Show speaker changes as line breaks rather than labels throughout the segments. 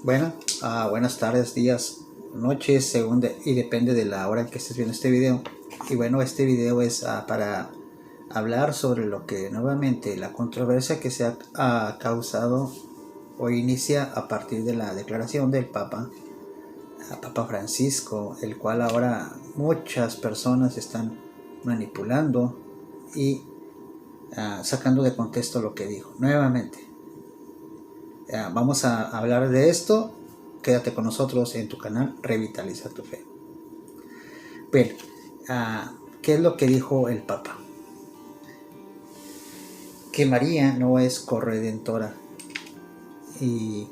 Bueno, buenas tardes, días, noches, y depende de la hora en que estés viendo este video. Y bueno, este video es para hablar sobre lo que nuevamente la controversia que se ha causado o inicia a partir de la declaración del Papa Francisco, el cual ahora muchas personas están manipulando y sacando de contexto lo que dijo. Nuevamente, vamos a hablar de esto. Quédate con nosotros en tu canal Revitaliza tu Fe. Bien, ¿qué es lo que dijo el Papa? Que María no es corredentora. Y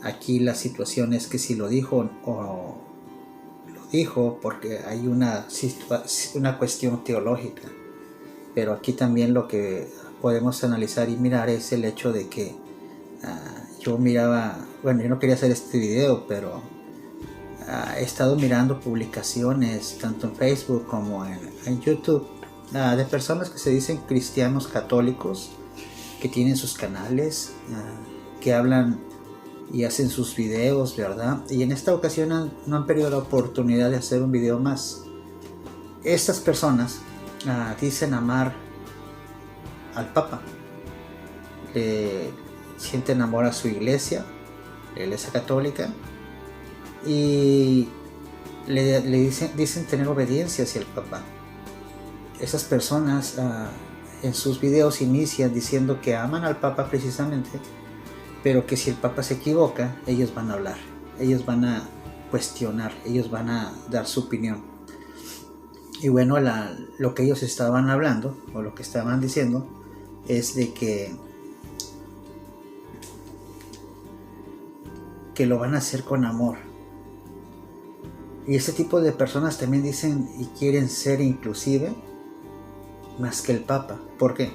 aquí la situación es que si lo dijo o lo dijo porque hay una cuestión teológica. Pero aquí también lo que podemos analizar y mirar es el hecho de que yo no quería hacer este video, pero he estado mirando publicaciones tanto en Facebook como en YouTube de personas que se dicen cristianos católicos, que tienen sus canales, que hablan y hacen sus videos, ¿verdad? Y en esta ocasión no han perdido la oportunidad de hacer un video más. Estas personas dicen amar al Papa, sienten amor a su iglesia, la iglesia católica, y le dicen tener obediencia hacia el Papa. Esas personas en sus videos inician diciendo que aman al Papa precisamente, pero que si el Papa se equivoca, ellos van a hablar, ellos van a cuestionar, ellos van a dar su opinión. Y bueno, lo que ellos estaban hablando, o lo que estaban diciendo, es de que lo van a hacer con amor. Y ese tipo de personas también dicen y quieren ser inclusive más que el Papa. ¿Por qué?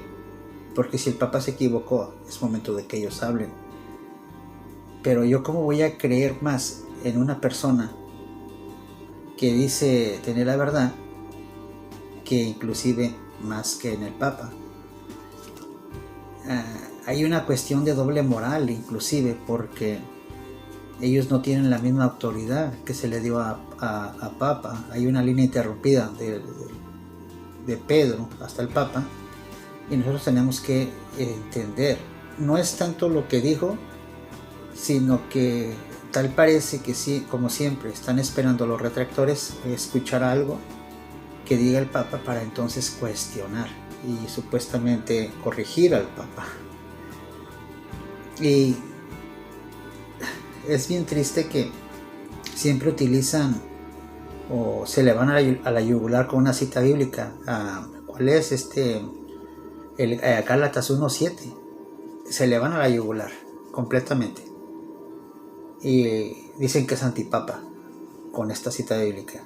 Porque si el Papa se equivocó, es momento de que ellos hablen. Pero yo, ¿cómo voy a creer más en una persona que dice tener la verdad, que inclusive más que en el Papa? Hay una cuestión de doble moral inclusive, porque ellos no tienen la misma autoridad que se le dio a Papa. Hay una línea interrumpida de Pedro hasta el Papa, y nosotros tenemos que entender, no es tanto lo que dijo, sino que tal parece que sí, como siempre, están esperando los retractores escuchar algo que diga el Papa para entonces cuestionar y supuestamente corregir al Papa. Y es bien triste que siempre utilizan o se le van a la yugular con una cita bíblica. ¿Cuál es? Gálatas 1:7. Se le van a la yugular completamente. Y dicen que es antipapa con esta cita bíblica.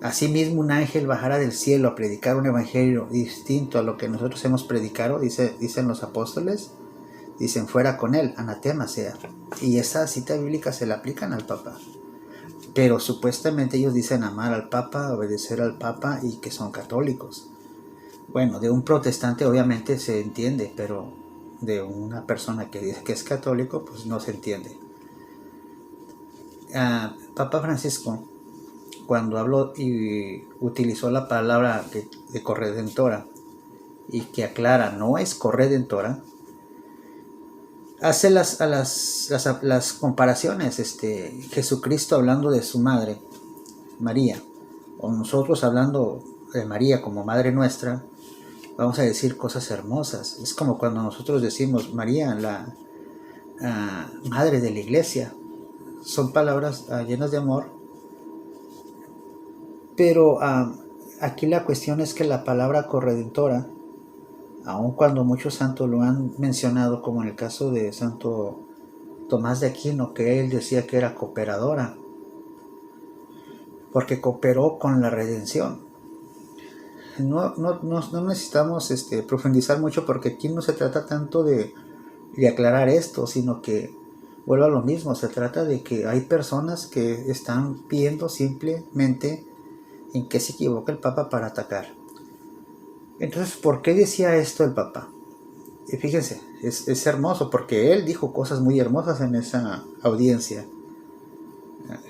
Asimismo, un ángel bajará del cielo a predicar un evangelio distinto a lo que nosotros hemos predicado, dicen los apóstoles. Dicen, fuera con él, anatema sea. Y esa cita bíblica se la aplican al Papa. Pero supuestamente ellos dicen amar al Papa, obedecer al Papa, y que son católicos. Bueno, de un protestante obviamente se entiende, pero de una persona que dice que es católico, pues no se entiende. Papa Francisco, cuando habló y utilizó la palabra de corredentora, y que aclara, no es corredentora, hace las comparaciones, Jesucristo hablando de su madre, María, o nosotros hablando de María como madre nuestra, vamos a decir cosas hermosas. Es como cuando nosotros decimos María, la madre de la iglesia. Son palabras llenas de amor, pero aquí la cuestión es que la palabra corredentora, aun cuando muchos santos lo han mencionado, como en el caso de Santo Tomás de Aquino, que él decía que era cooperadora, porque cooperó con la redención. No necesitamos profundizar mucho, porque aquí no se trata tanto de aclarar esto, sino que vuelvo a lo mismo. Se trata de que hay personas que están viendo simplemente en qué se equivoca el Papa para atacar. Entonces, ¿por qué decía esto el Papa? Y fíjense, es hermoso porque él dijo cosas muy hermosas en esa audiencia.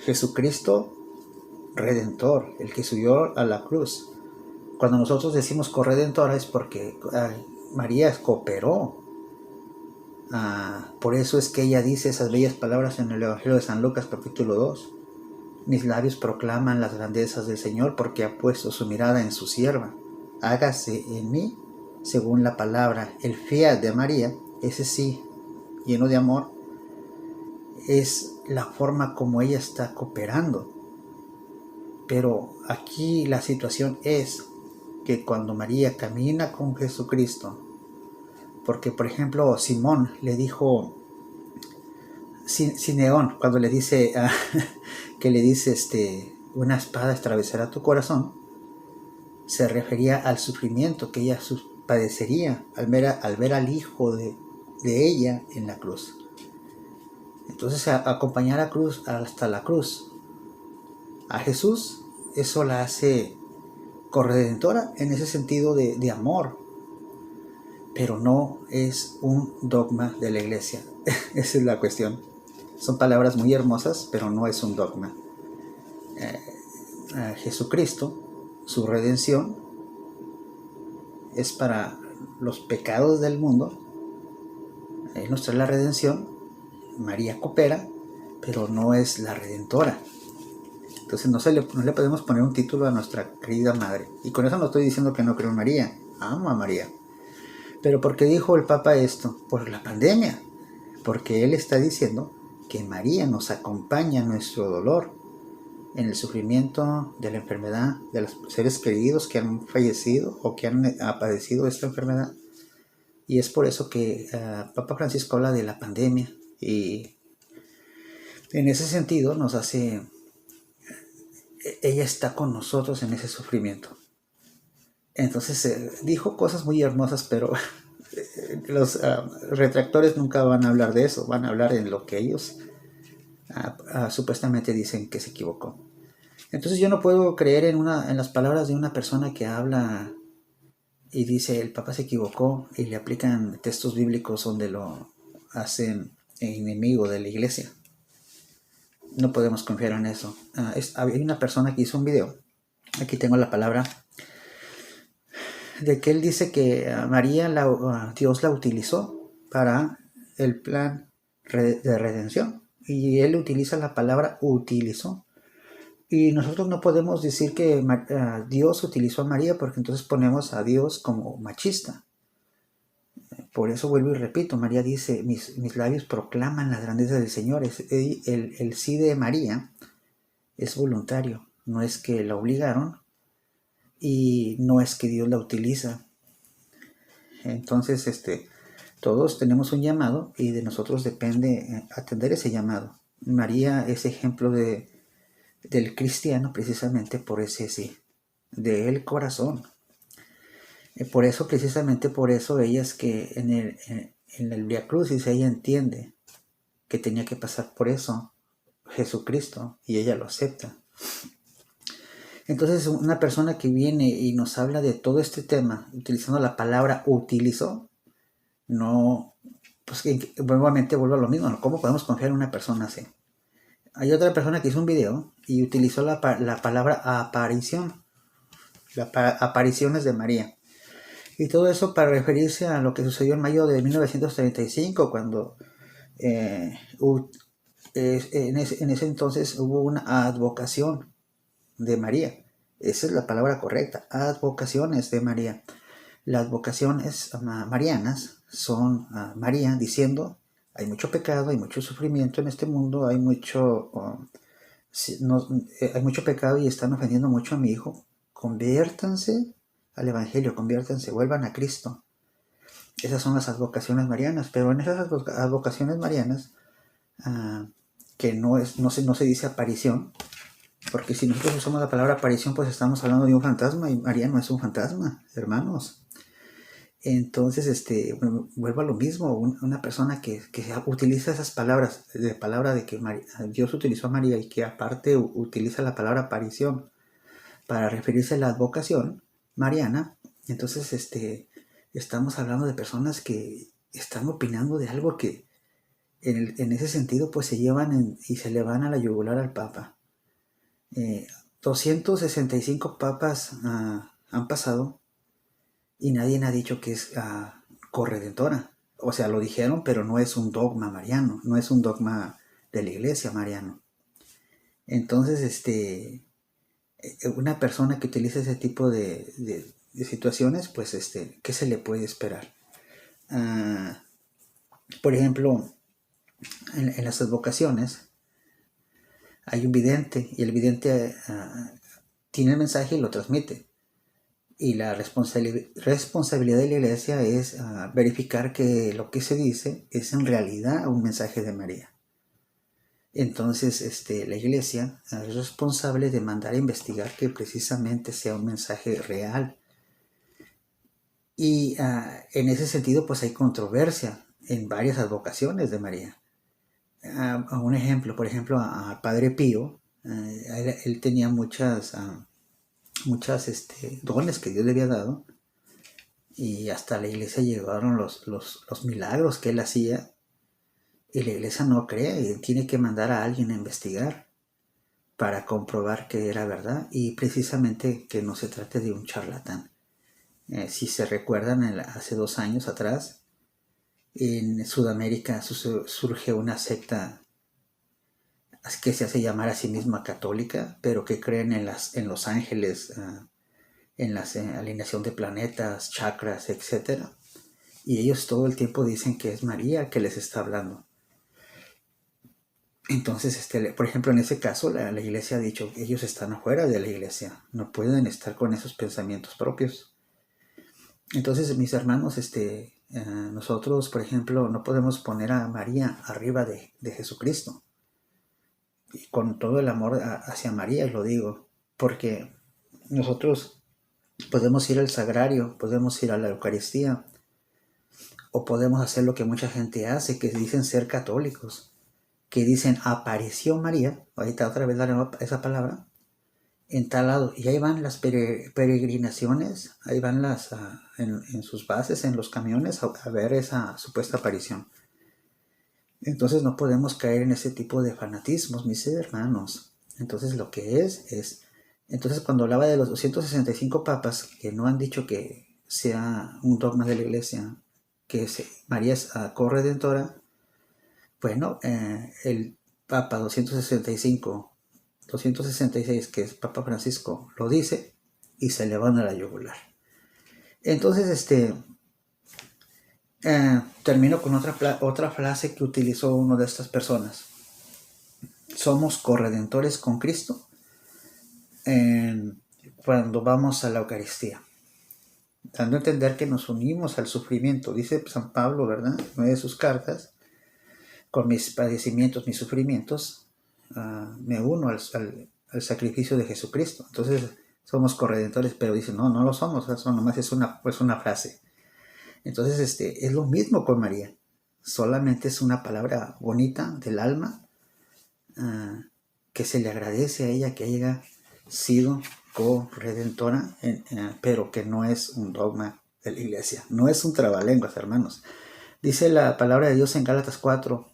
Jesucristo Redentor, el que subió a la cruz. Cuando nosotros decimos corredentora es porque María cooperó. Por eso es que ella dice esas bellas palabras en el Evangelio de San Lucas capítulo 2. Mis labios proclaman las grandezas del Señor porque ha puesto su mirada en su sierva. Hágase en mí según la palabra. El fiat de María, ese sí, lleno de amor, es la forma como ella está cooperando. Pero aquí la situación es que cuando María camina con Jesucristo, porque por ejemplo Simón le dijo, Simeón, cuando le dice que le dice una espada atravesará tu corazón, se refería al sufrimiento que ella padecería al ver al hijo de ella en la cruz. Entonces acompañar a cruz hasta la cruz a Jesús, eso la hace corredentora en ese sentido de amor, pero no es un dogma de la iglesia. Esa es la cuestión. Son palabras muy hermosas, pero no es un dogma. Jesucristo, su redención, es para los pecados del mundo. Él nos trae la redención. María coopera, pero no es la redentora. Entonces no le podemos poner un título a nuestra querida madre. Y con eso no estoy diciendo que no creo en María. Amo a María. Pero ¿por qué dijo el Papa esto? Por la pandemia. Porque él está diciendo que María nos acompaña en nuestro dolor, en el sufrimiento de la enfermedad de los seres queridos que han fallecido o que han padecido esta enfermedad. Y es por eso que Papa Francisco habla de la pandemia, y en ese sentido nos hace, ella está con nosotros en ese sufrimiento. Entonces dijo cosas muy hermosas, pero los retractores nunca van a hablar de eso, van a hablar en lo que ellos supuestamente dicen que se equivocó. Entonces yo no puedo creer en las palabras de una persona que habla y dice el Papa se equivocó y le aplican textos bíblicos donde lo hacen enemigo de la iglesia. No podemos confiar en eso. Hay una persona que hizo un video, aquí tengo la palabra, de que él dice que María, Dios la utilizó para el plan de redención. Y él utiliza la palabra utilizó. Y nosotros no podemos decir que Dios utilizó a María, porque entonces ponemos a Dios como machista. Por eso vuelvo y repito, María dice, mis labios proclaman las grandezas del Señor. El sí de María es voluntario, no es que la obligaron y no es que Dios la utiliza. Entonces, todos tenemos un llamado y de nosotros depende atender ese llamado. María es ejemplo del cristiano precisamente por ese sí, del corazón. Por eso, precisamente por eso, ella es que en el Vía Crucis ella entiende que tenía que pasar por eso Jesucristo y ella lo acepta. Entonces una persona que viene y nos habla de todo este tema utilizando la palabra utilizó, no, pues nuevamente vuelvo a lo mismo, ¿cómo podemos confiar en una persona así? Hay otra persona que hizo un video y utilizó la palabra aparición, apariciones de María. Y todo eso para referirse a lo que sucedió en mayo de 1935, cuando en ese entonces hubo una advocación de María. Esa es la palabra correcta, advocaciones de María. Las advocaciones marianas son María diciendo, hay mucho pecado, hay mucho sufrimiento en este mundo, hay mucho pecado y están ofendiendo mucho a mi hijo. Conviértanse al Evangelio, conviértanse, vuelvan a Cristo. Esas son las advocaciones marianas, pero en esas advocaciones marianas, que no se dice aparición, porque si nosotros usamos la palabra aparición, pues estamos hablando de un fantasma, y María no es un fantasma, hermanos. Entonces, vuelvo a lo mismo, una persona que utiliza esas palabras, de que Dios utilizó a María y que aparte utiliza la palabra aparición para referirse a la advocación mariana, entonces estamos hablando de personas que están opinando de algo que en ese sentido pues se llevan y se le van a la yugular al Papa. 265 papas han pasado y nadie ha dicho que es corredentora. O sea, lo dijeron, pero no es un dogma mariano, no es un dogma de la iglesia mariano. Entonces, una persona que utiliza ese tipo de situaciones, pues, ¿qué se le puede esperar? Por ejemplo, en las advocaciones hay un vidente y el vidente tiene el mensaje y lo transmite. Y la responsabilidad de la iglesia es verificar que lo que se dice es en realidad un mensaje de María. Entonces, la iglesia es responsable de mandar a investigar que precisamente sea un mensaje real. Y en ese sentido, pues hay controversia en varias advocaciones de María. Un ejemplo, por ejemplo, al Padre Pío, él tenía muchas dones que Dios le había dado, y hasta la iglesia llegaron los milagros que él hacía, y la iglesia no cree, y tiene que mandar a alguien a investigar para comprobar que era verdad, y precisamente que no se trate de un charlatán. Si se recuerdan, hace 2 años atrás, en Sudamérica surge una secta que se hace llamar a sí misma católica, pero que creen en los ángeles, en la alineación de planetas, chakras, etc. Y ellos todo el tiempo dicen que es María que les está hablando. Entonces, por ejemplo, en ese caso, la iglesia ha dicho que ellos están afuera de la iglesia, no pueden estar con esos pensamientos propios. Entonces, mis hermanos, nosotros, por ejemplo, no podemos poner a María arriba de Jesucristo. Y con todo el amor hacia María lo digo, porque nosotros podemos ir al sagrario, podemos ir a la Eucaristía, o podemos hacer lo que mucha gente hace, que dicen ser católicos, que dicen apareció María, ahorita otra vez daré esa palabra, en tal lado, y ahí van las peregrinaciones, ahí van en sus bases, en los camiones, a ver esa supuesta aparición. Entonces no podemos caer en ese tipo de fanatismos, mis hermanos. Entonces lo que entonces cuando hablaba de los 265 papas que no han dicho que sea un dogma de la iglesia, que María es corredentora, bueno, el Papa 266, que es Papa Francisco, lo dice y se le van a la yugular. Entonces, termino con otra frase que utilizó una de estas personas. Somos corredentores con Cristo cuando vamos a la Eucaristía, dando a entender que nos unimos al sufrimiento. Dice San Pablo, ¿verdad?, en una de sus cartas, con mis padecimientos, mis sufrimientos, me uno al sacrificio de Jesucristo. Entonces somos corredentores, pero dicen, no lo somos, eso nomás es una frase. Entonces es lo mismo con María, solamente es una palabra bonita del alma, que se le agradece a ella que haya sido corredentora, pero que no es un dogma de la iglesia, no es un trabalenguas, hermanos. Dice la palabra de Dios en Gálatas 4,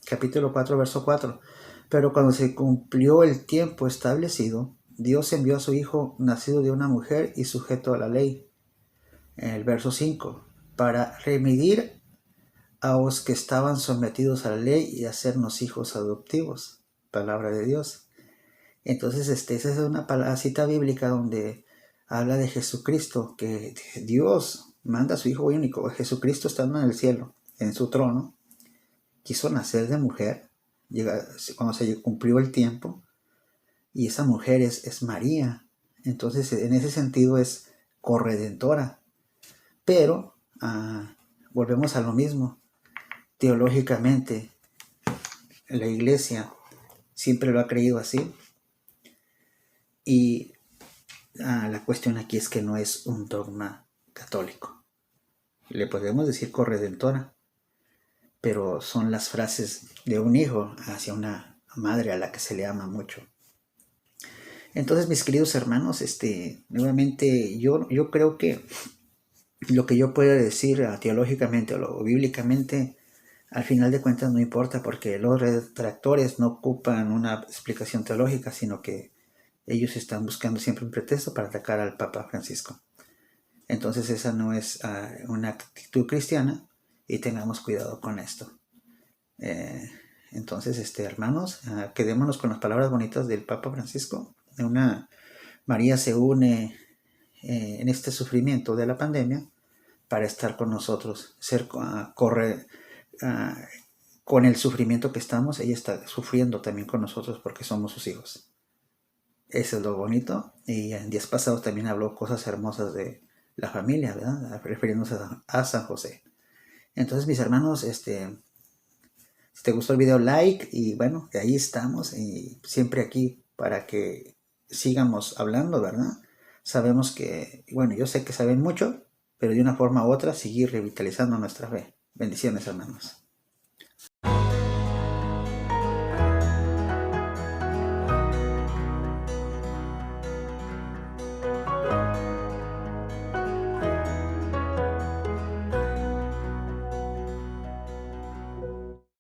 capítulo 4, verso 4. Pero cuando se cumplió el tiempo establecido, Dios envió a su Hijo, nacido de una mujer y sujeto a la ley. En el verso 5, para remitir a los que estaban sometidos a la ley y hacernos hijos adoptivos. Palabra de Dios. Entonces, esa es una cita bíblica donde habla de Jesucristo, que Dios manda a su Hijo único. Jesucristo estando en el cielo, en su trono, quiso nacer de mujer cuando se cumplió el tiempo, y esa mujer es María. Entonces, en ese sentido es corredentora. Pero volvemos a lo mismo. Teológicamente, la iglesia siempre lo ha creído así, y la cuestión aquí es que no es un dogma católico. Le podemos decir corredentora, pero son las frases de un hijo hacia una madre a la que se le ama mucho. Entonces, mis queridos hermanos, nuevamente yo creo que lo que yo pueda decir teológicamente o bíblicamente, al final de cuentas no importa, porque los retractores no ocupan una explicación teológica, sino que ellos están buscando siempre un pretexto para atacar al Papa Francisco. Entonces esa no es una actitud cristiana, y tengamos cuidado con esto. Entonces, hermanos, quedémonos con las palabras bonitas del Papa Francisco. María se une en este sufrimiento de la pandemia para estar con nosotros, con el sufrimiento que estamos. Ella está sufriendo también con nosotros porque somos sus hijos. Eso es lo bonito. Y en días pasados también habló cosas hermosas de la familia, ¿verdad? Refiriéndose a San José. Entonces, mis hermanos, si te gustó el video, like, y bueno, de ahí estamos, y siempre aquí para que sigamos hablando, ¿verdad? Sabemos que, bueno, yo sé que saben mucho, pero de una forma u otra seguir revitalizando nuestra fe. Bendiciones, hermanos.